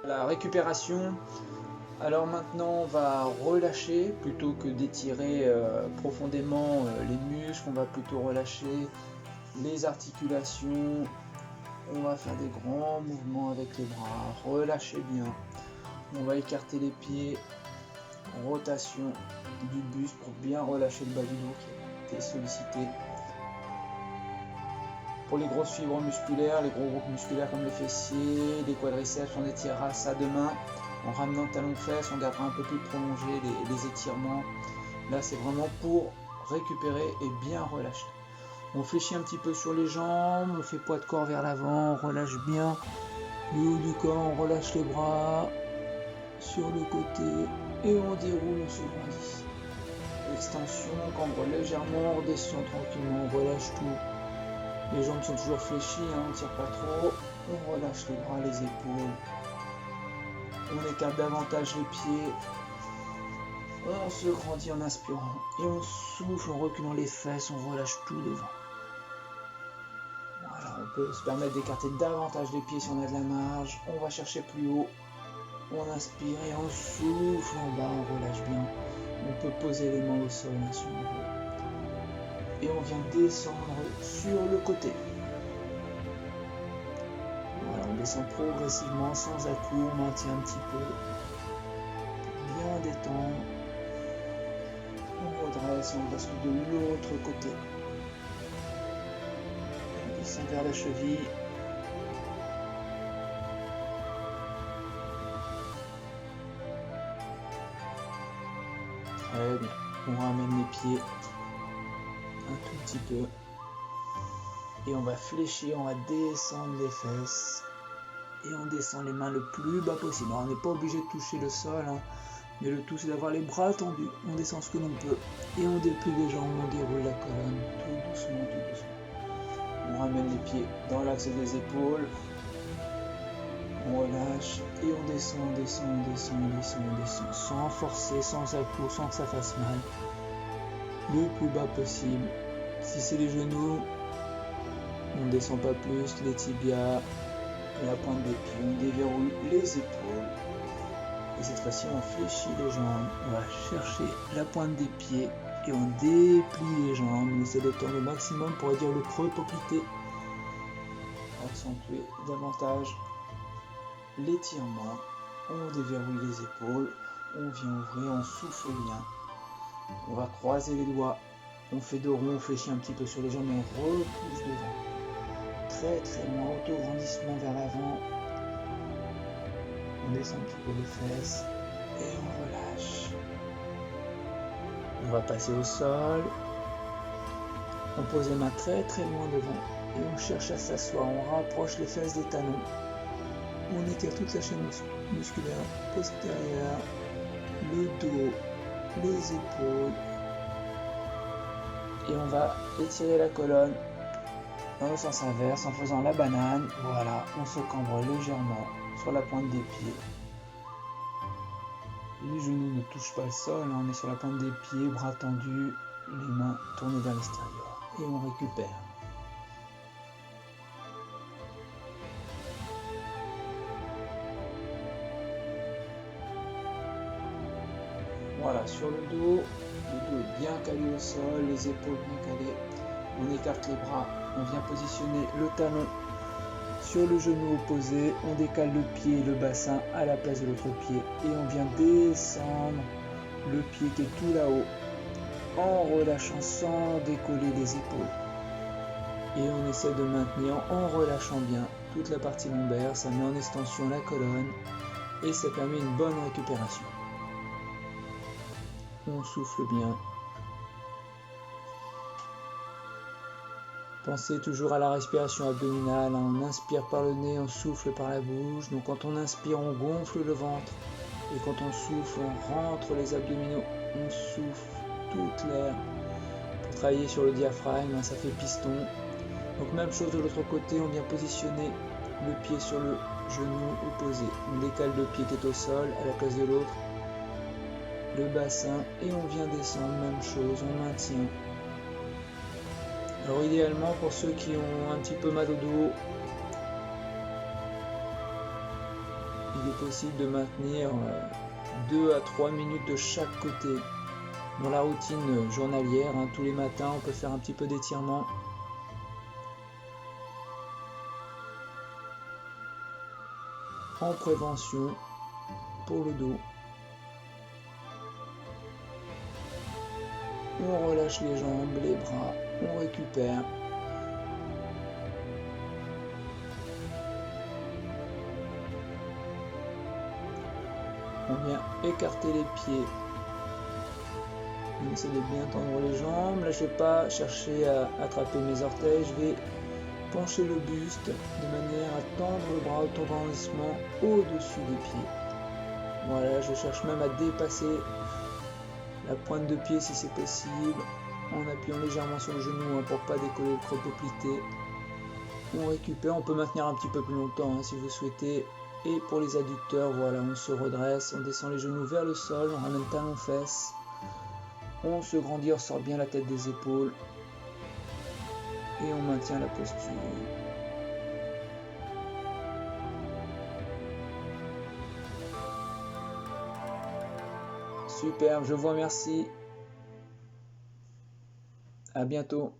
La récupération. Alors maintenant on va relâcher plutôt que d'étirer profondément les muscles, on va plutôt relâcher les articulations, on va faire des grands mouvements avec les bras, relâchez bien, on va écarter les pieds, rotation du buste pour bien relâcher le bas du dos qui a été sollicité. Pour les grosses fibres musculaires, les gros groupes musculaires comme les fessiers, les quadriceps, on étirera ça demain. En ramenant le talon de fesse, on gardera un peu plus prolongé les étirements. Là, c'est vraiment pour récupérer et bien relâcher. On fléchit un petit peu sur les jambes, on fait poids de corps vers l'avant, on relâche bien le haut du corps, on relâche les bras sur le côté et on déroule, on se grandit. Extension, cambre légèrement, on redescend tranquillement, on relâche tout. Les jambes sont toujours fléchies, on ne tire pas trop. On relâche les bras, les épaules. On écarte davantage les pieds. On se grandit en inspirant. Et on souffle en reculant les fesses, on relâche tout devant. Voilà, on peut se permettre d'écarter davantage les pieds si on a de la marge. On va chercher plus haut. On inspire et on souffle en bas, on relâche bien. On peut poser les mains au sol si on veut. Et on vient descendre sur le côté. Voilà, on descend progressivement, sans à-coups, on maintient un petit peu. Bien détendre. On redresse et on bascule de l'autre côté. On descend vers la cheville. Très bien. On ramène les pieds un tout petit peu. Et on va fléchir, on va descendre les fesses. Et on descend les mains le plus bas possible. Alors, on n'est pas obligé de toucher le sol, mais le tout c'est d'avoir les bras tendus. On descend ce que l'on peut. Et on déplie les jambes, on déroule la colonne tout doucement, tout doucement. On ramène les pieds dans l'axe des épaules. On relâche et on descend, sans forcer, sans à-coups, sans que ça fasse mal. Le plus bas possible. Si c'est les genoux, on ne descend pas plus, les tibias, la pointe des pieds, on déverrouille les épaules. Et cette fois-ci, on fléchit les jambes, on va chercher la pointe des pieds et on déplie les jambes. On essaie de tendre au maximum pour réduire le creux poplité. Accentuer davantage l'étirement. On déverrouille les épaules, on vient ouvrir, on souffle bien. On va croiser les doigts, on fait dos rond, on fléchit un petit peu sur les jambes et on repousse devant. Très loin, auto-grandissement vers l'avant. On descend un petit peu les fesses et on relâche. On va passer au sol. On pose les mains très loin devant et on cherche à s'asseoir. On rapproche les fesses des talons. On étire toute la chaîne musculaire postérieure, le dos, les épaules. Et on va étirer la colonne dans le sens inverse en faisant la banane. Voilà, on se cambre légèrement sur la pointe des pieds. Les genoux ne touchent pas le sol, on est sur la pointe des pieds, bras tendus, les mains tournées vers l'extérieur. Et on récupère. Voilà, sur le dos est bien calé au sol, les épaules bien calées. On écarte les bras, on vient positionner le talon sur le genou opposé, on décale le pied et le bassin à la place de l'autre pied et on vient descendre le pied qui est tout là-haut en relâchant sans décoller les épaules. Et on essaie de maintenir en relâchant bien toute la partie lombaire, ça met en extension la colonne et ça permet une bonne récupération. On souffle bien. Pensez toujours à la respiration abdominale, on inspire par le nez, on souffle par la bouche. Donc quand on inspire, on gonfle le ventre. Et quand on souffle, on rentre les abdominaux, on souffle toute l'air. Pour travailler sur le diaphragme, ça fait piston. Donc même chose de l'autre côté, on vient positionner le pied sur le genou opposé. On décale le pied qui est au sol à la place de l'autre. Le bassin et on vient descendre, même chose, on maintient. Alors idéalement pour ceux qui ont un petit peu mal au dos, il est possible de maintenir 2 à 3 minutes de chaque côté. Dans la routine journalière, hein, tous les matins, on peut faire un petit peu d'étirement. En prévention pour le dos. On relâche les jambes, les bras, on récupère. On vient écarter les pieds. On essaie de bien tendre les jambes. Là, je ne vais pas chercher à attraper mes orteils. Je vais pencher le buste de manière à tendre le bras autour de l'arrondissement au-dessus des pieds. Voilà, je cherche même à dépasser la pointe de pied si c'est possible, en appuyant légèrement sur le genou hein, pour ne pas décoller le creux poplité. On récupère, on peut maintenir un petit peu plus longtemps hein, si vous souhaitez. Et pour les adducteurs, voilà, on se redresse, on descend les genoux vers le sol, on ramène talons-fesses. On se grandit, on sort bien la tête des épaules. Et on maintient la posture. Super, je vous remercie. À bientôt.